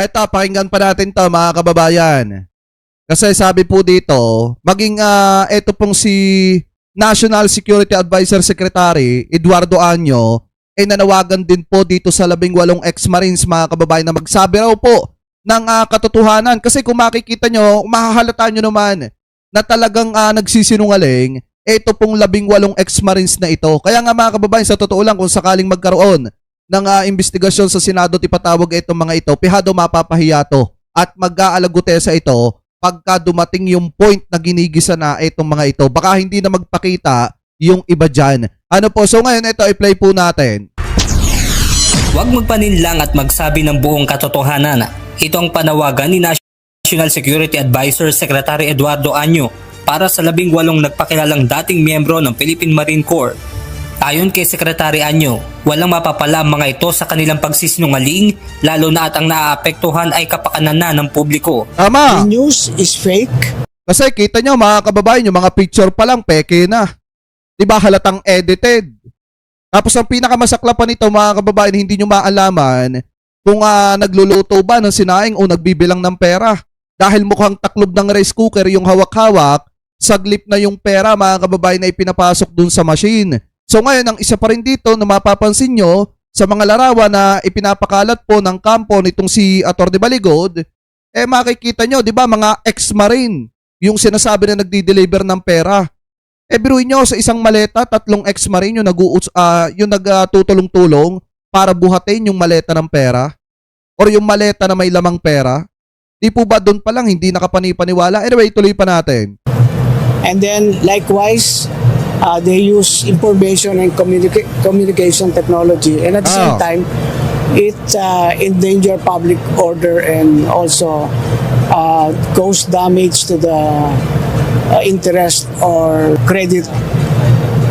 Eto, pakinggan pa natin to mga kababayan. Kasi sabi po dito, maging eto pong si National Security Advisor Secretary Eduardo Año, nanawagan din po dito sa 18 ex-Marines mga kababayan na magsabi raw po ng katotohanan. Kasi kung makikita nyo, mahahalata nyo naman na talagang nagsisinungaling ito pong 18 ex-Marines na ito. Kaya nga mga kababayan, sa totoo lang, kung sakaling magkaroon ng investigasyon sa Senado, tipatawag itong mga ito, pihado mapapahiya to at mag-aalagutesa ito pagka dumating yung point na ginigisa na itong mga ito. Baka hindi na magpakita yung iba dyan. Ano po, so ngayon ito i-play po natin. Huwag magpaninlang at magsabi ng buong katotohanan. Ito ang panawagan ni National Security Advisor Secretary Eduardo Año para sa 18 nagpakilalang dating miyembro ng Philippine Marine Corps. Ayon kay Secretary Año, walang mapapala ang mga ito sa kanilang pagsisinungaling, lalo na at ang naaapektuhan ay kapakanan na ng publiko. Tama! The news is fake. Kasi kita nyo mga kababayan, yung mga picture pa lang, peke na. Diba halatang edited? Tapos ang pinakamasaklap pa nito mga kababayan, hindi nyo maalaman kung nagluluto ba ng sinaing o nagbibilang ng pera. Dahil mukhang taklob ng rice cooker yung hawak-hawak, saglip na yung pera mga kababayan na ipinapasok dun sa machine. So ngayon, ang isa pa rin dito na mapapansin nyo sa mga larawan na ipinapakalat po ng kampo nitong si Atty. Baligod, makikita nyo, di ba, mga ex-marine, yung sinasabi na nagdi-deliver ng pera. Biruin nyo, sa isang maleta, 3 ex-marine yung nagtutulong-tulong para buhatin yung maleta ng pera or yung maleta na may lamang pera. Di po ba doon pa lang hindi nakapanipaniwala? Anyway, tuloy pa natin. And then likewise, they use information and communication technology, and at the same time it endanger public order and also cause damage to the interest or credit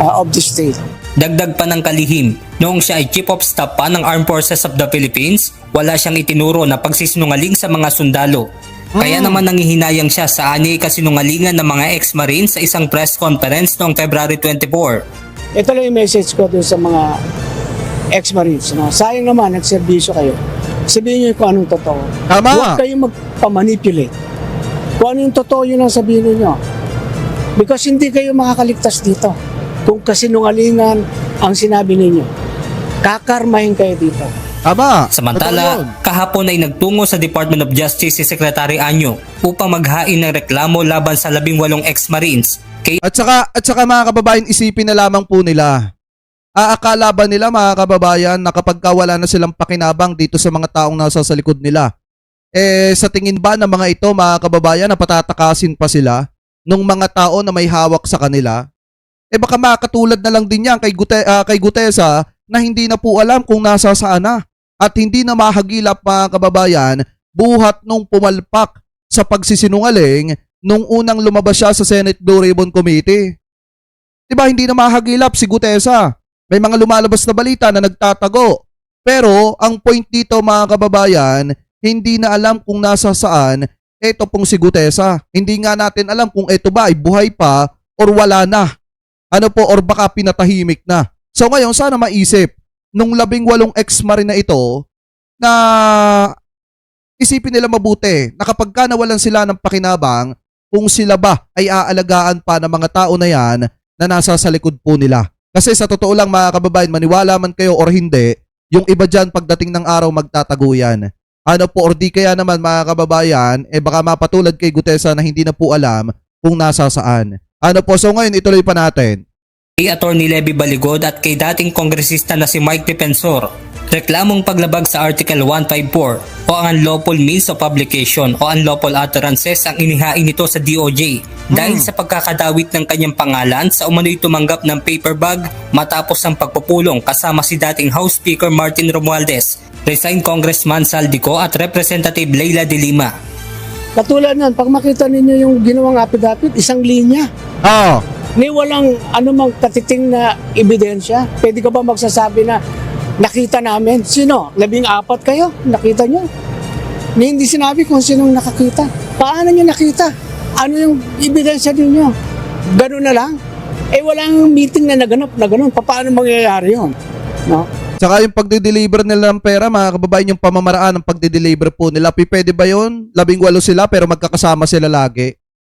of the state. Dagdag pa ng kalihim, noong siya ay Chief of Staff pa ng Armed Forces of the Philippines, wala siyang itinuro na pagsisinungaling sa mga sundalo. Kaya naman nangihinayang siya sa ani kasinungalingan ng mga ex-Marines sa isang press conference noong February 24. Ito lang yung message ko dun sa mga ex-Marines. No? Sayang naman, nagserbisyo kayo. Sabihin nyo kung anong totoo. Tama. Huwag kayong magpamanipulate. Kung ano yung totoo, yun ang sabihin nyo. Because hindi kayo makakaligtas dito. Kung kasinungalingan ang sinabi ninyo, kakarmahin kayo dito. Tama. Samantala, kahapon ay nagtungo sa Department of Justice si Secretary Año upang maghain ng reklamo laban sa 18 ex-Marines. At saka mga kababayan, isipin na lamang po nila. Aakala ba nila mga kababayan na kapag wala na silang pakinabang dito sa mga taong nasa sa likod nila, sa tingin ba ng mga ito mga kababayan na patatakasin pa sila nung mga tao na may hawak sa kanila? Baka makatulad na lang din yan kay Gutesa na hindi na po alam kung nasa saan na. At hindi na mahagilap mga kababayan buhat nung pumalpak sa pagsisinungaling nung unang lumabas siya sa Senate Blue Ribbon Committee. Diba hindi na mahagilap si Gutesa? May mga lumalabas na balita na nagtatago. Pero ang point dito mga kababayan, hindi na alam kung nasa saan ito pong si Gutesa. Hindi nga natin alam kung ito ba ay buhay pa or wala na. Ano po, or baka pinatahimik na. So ngayon sana maisip nung 18 ex-marine na ito na isipin nila mabuti na kapag ka nawalan sila ng pakinabang, kung sila ba ay aalagaan pa ng mga tao na yan na nasa sa likod po nila. Kasi sa totoo lang mga kababayan, maniwala man kayo or hindi, yung iba dyan pagdating ng araw magtatago yan. Ano po, or di kaya naman mga kababayan, baka mapatulad kay Gutesa na hindi na po alam kung nasa saan. Ano po, so ngayon ituloy pa natin. Kay Atty. Levy Baligod at kay dating kongresista na si Mike Defensor, reklamong paglabag sa Article 154 o ang unlawful means of publication o unlawful utterances ang inihain nito sa DOJ dahil sa pagkakadawit ng kanyang pangalan sa umano'y tumanggap ng paper bag matapos ang pagpupulong kasama si dating House Speaker Martin Romualdez, resigned Congressman Saldico at Representative Leila de Lima. Katulad nun, pag makita ninyo yung ginawang apidapit, isang linya. Ni walang anumang katiting na ebidensya. Pwede ka ba magsasabi na nakita namin? Sino? 14 kayo? Nakita nyo? Ni hindi sinabi kung sinong nakakita. Paano nyo nakita? Ano yung ebidensya ninyo? Ganun na lang? Walang meeting na naganap na ganun. Paano mangyayari yun? No? Tsaka yung pagde-deliver nila ng pera, mga kababayan, yung pamamaraan ng pagde-deliver po nila, pwede ba yun? 18 sila pero magkakasama sila lagi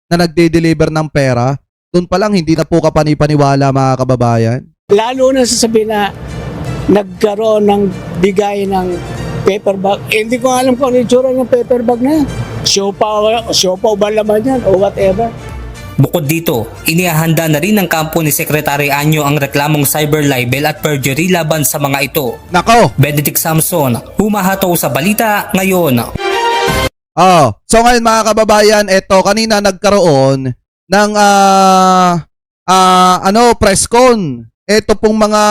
na nagde-deliver ng pera. Doon pa lang, hindi na po kapani-paniwala, mga kababayan. Lalo na sasabihin na nagkaroon ng bigay ng paper bag. Hindi ko alam kung ano yung tsura ng paper bag na yan. Siopaw ba laman yan o whatever. Bukod dito, inihahanda na rin ng kampo ni Secretary Anyo ang reklamong cyber libel at perjury laban sa mga ito. Nako! Benedict Samson, humahataw sa balita ngayon. So ngayon mga kababayan, eto kanina nagkaroon ng press con. Ito pong mga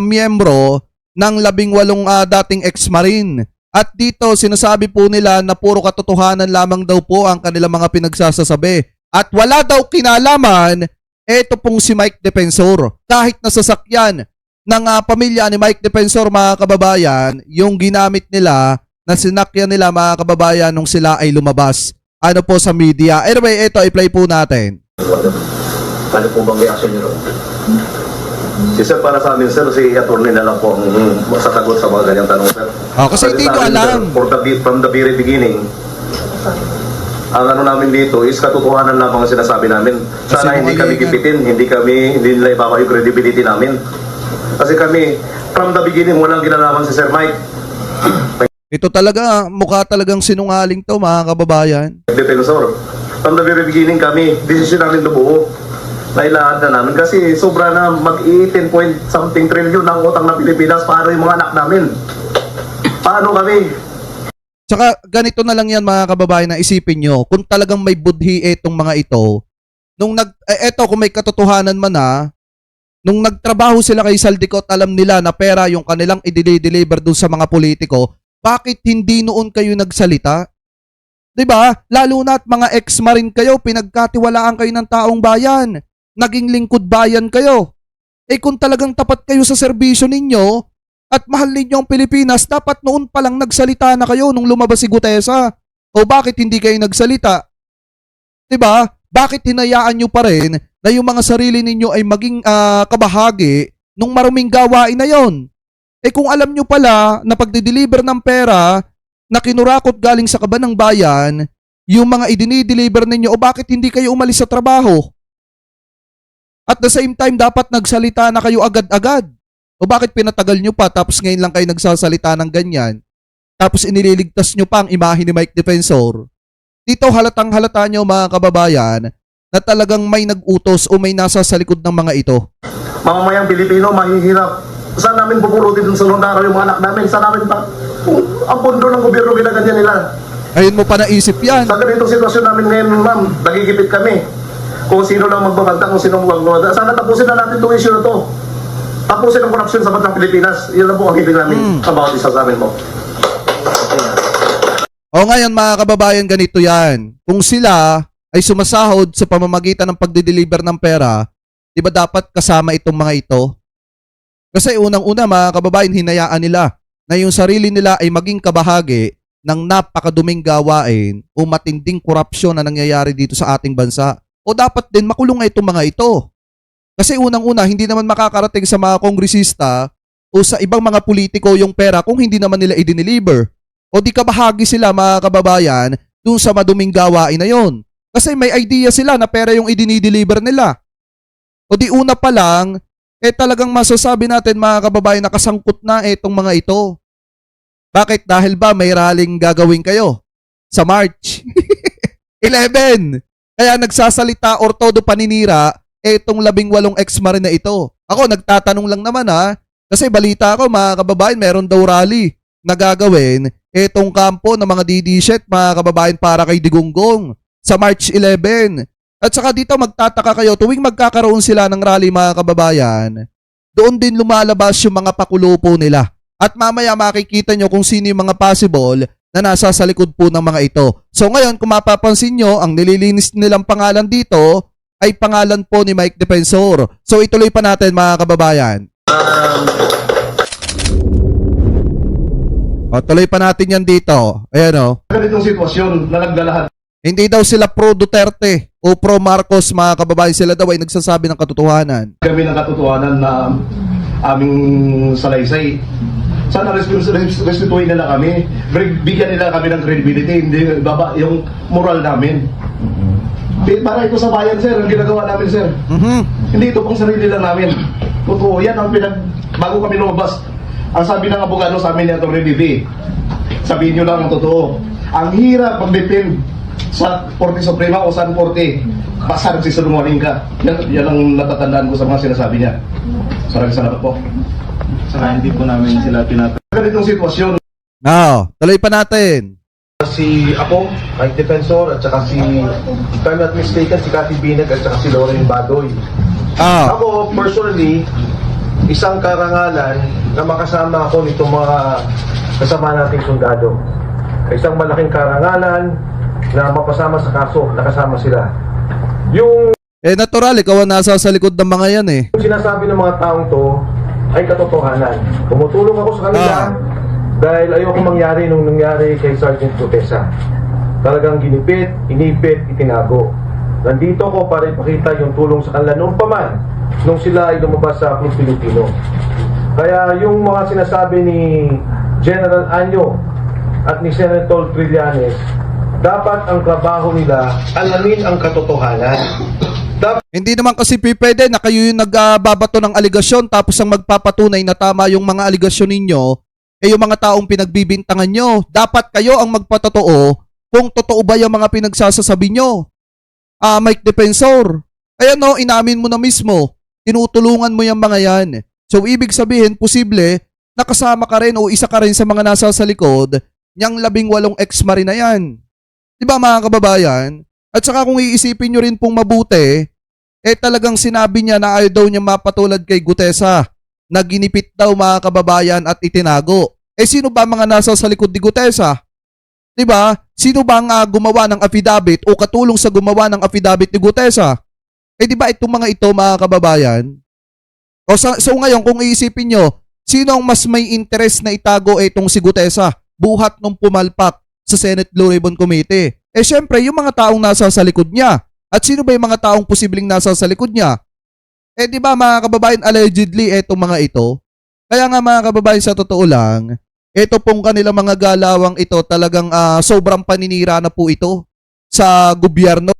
miyembro ng 18 dating ex-marine. At dito sinasabi po nila na puro katotohanan lamang daw po ang kanilang mga pinagsasasabi. At wala daw kinalaman ito pong si Mike Defensor. Kahit nasasakyan ng pamilya ni Mike Defensor, mga kababayan, yung ginamit nila na sinakyan nila, mga kababayan, nung sila ay lumabas. Ano po sa media. Anyway, ito, i-play po natin. Ano po bang reaction niyo? Si sir, para sa amin, sir, si attorney na lang po ang masasagot sa mga ganyang tanong, sir. Kasi hindi ko alam. Sir, from the very beginning, ang ano namin dito is katotohanan lamang ang sinasabi namin. Sana hindi kami gipitin, hindi nila ibabaw yung credibility namin. Kasi kami, from the beginning, walang ginalaman si Sir Mike. Ito talaga, mukha talagang sinungaling to, mga kababayan. Defensor. From the very beginning kami, decision namin buo. Nailahat na namin kasi sobra na mag-18 point something trillion ang utang ng Pilipinas para yung mga anak namin. Paano kami? Tsaka ganito na lang yan, mga kababayan, na isipin nyo, kung talagang may budhi itong mga ito, eto kung may katotohanan man nung nagtrabaho sila kay Saldicot, alam nila na pera yung kanilang i-deliver dun sa mga politiko, bakit hindi noon kayo nagsalita? 'Di ba? Lalo na at mga ex-marine kayo, pinagkatiwalaan kayo ng taong bayan, naging lingkod bayan kayo. Kung talagang tapat kayo sa serbisyo ninyo, at mahal ninyo ang Pilipinas, dapat noon pa lang nagsalita na kayo nung lumabas si Gutesa. O bakit hindi kayo nagsalita? 'Di ba? Bakit hinayaan nyo pa rin na yung mga sarili ninyo ay maging kabahagi nung maruming gawain na yon? Kung alam nyo pala na pagde-deliver ng pera na kinurakot galing sa kaban ng bayan, yung mga idini-deliver ninyo, o bakit hindi kayo umalis sa trabaho? At the same time, dapat nagsalita na kayo agad-agad. O bakit pinatagal nyo pa tapos ngayon lang kayo nagsasalita ng ganyan? Tapos inililigtas nyo pa ang imahe ni Mike Defensor. Dito halatang halata nyo, mga kababayan, na talagang may nag-utos o may nasa sa likod ng mga ito. Mamamayang Pilipino, mahihirap. Saan namin pupulutin dun sa Londaro yung mga anak namin? Saan namin pa? Ang pondo ng gobyerno ginaganyan nila. Ayun mo pa naisip yan. Sa ganitong sitwasyon namin ngayon, ma'am, nagigipit kami. Kung sino lang magbabanta, kung sino magbabanta. Sana tapusin na natin itong issue na to. Tapusin ang korupsyon sa bansang Pilipinas. Yan lang po ang hiling namin about isa sa amin po. O ngayon, mga kababayan, ganito yan. Kung sila ay sumasahod sa pamamagitan ng pagde-deliver ng pera, di ba dapat kasama itong mga ito? Kasi unang-una, mga kababayan, hinayaan nila na yung sarili nila ay maging kabahagi ng napakaduming gawain o matinding korupsyon na nangyayari dito sa ating bansa. O dapat din makulong itong mga ito. Kasi unang-una, hindi naman makakarating sa mga kongresista o sa ibang mga politiko yung pera kung hindi naman nila i-deliver. O di kabahagi sila, mga kababayan, dun sa maduming gawain na yon. Kasi may idea sila na pera yung i-deliver nila. O di una pa lang, talagang masasabi natin, mga kababayan, na kasangkot na itong mga ito. Bakit? Dahil ba may rallying gagawin kayo sa March 11? Kaya nagsasalita or todo paninira etong 18 ex-marine na ito. Ako, nagtatanong lang naman kasi balita ko, mga kababayan, meron daw rally na gagawin etong kampo ng mga DD-Shet, mga kababayan, para kay Digunggong sa March 11. At saka dito magtataka kayo, tuwing magkakaroon sila ng rally, mga kababayan, doon din lumalabas yung mga pakulupo nila. At mamaya makikita nyo kung sino yung mga possible na nasa sa likod po ng mga ito. So ngayon, kung mapapansin nyo, ang nililinis nilang pangalan dito ay pangalan po ni Mike Defensor. So ituloy pa natin, mga kababayan. Tuloy pa natin yan dito. Ayan o. Ganitong sitwasyon na nagdalahan. Hindi daw sila pro Duterte o pro Marcos, mga kababayan. Sila daw ay nagsasabi ng katotohanan. Kami ng katotohanan na aming salaysay. Sana restituin nila kami. Bigyan nila kami ng credibility, hindi baba yung moral namin. Para ito sa bayan, sir, ang ginagawa namin, sir. Hindi ito pang sarili lang namin. Totoo, yan ang bago kami lumabas. Ang sabi ng abogado sa amin ni Atty. Bibi, sabihin nyo lang ang totoo. Ang hirap mag-defend sa Korte Suprema o San Korte, pasar si sinungaling ka. Yan ang natatandaan ko sa mga sinasabi niya. Maraming salamat po. Saka hindi po namin sila Ganitong sitwasyon, Tuloy pa natin. Si ako, Mike Defensor, at saka si, if I'm not mistaken, si Cathy Binag at saka si Lauren Badoy. Ako, personally, isang karangalan na makasama ako nitong mga kasama nating sundalo. Isang malaking karangalan na mapasama sa kaso, nakasama sila. Yung Natural, ikaw ang nasa sa likod ng mga yan eh. sinasabi ng mga taong to ay katotohanan. Tumutulong ako sa kanila dahil ayoko mangyari nung nangyari kay Sergeant Gutesa. Talagang ginipit, inipit, itinago. Nandito ko para ipakita yung tulong sa kanila noong paman nung sila ay lumabas sa Club Pilipino. Kaya yung mga sinasabi ni General Anyo at ni Senator Trillanes, dapat ang trabaho nila alamin ang katotohanan. Hindi naman kasi pwede na kayo yung nagbabato ng aligasyon tapos ang magpapatunay na tama yung mga aligasyon ninyo yung mga taong pinagbibintangan nyo. Dapat kayo ang magpatotoo kung totoo ba yung mga pinagsasasabi nyo. Mike Defensor. Ayan no, inamin mo na mismo. Tinutulungan mo yung mga yan. So ibig sabihin, posible, nakasama ka rin o isa ka rin sa mga nasa sa likod niyang 18 ex-marine na yan. Diba mga kababayan? At saka kung iisipin nyo rin pong mabuti, talagang sinabi niya na ayaw daw niya mapatulad kay Gutesa na ginipit daw mga kababayan at itinago. Sino ba mga nasa sa likod ni Gutesa? Diba? Sino ba ang gumawa ng affidavit o katulong sa gumawa ng affidavit ni Gutesa? Diba itong mga ito mga kababayan? So ngayon kung iisipin nyo, sino ang mas may interest na itago itong si Gutesa buhat nung pumalpak sa Senate Blue Ribbon Committee? Syempre yung mga taong nasa sa likod niya. At sino ba yung mga taong posibleng nasa sa likod niya? Di ba mga kababayan, allegedly etong mga ito. Kaya nga mga kababayan, sa totoo lang, ito pong kanilang mga galawang ito talagang sobrang paninira na po ito sa gobyerno.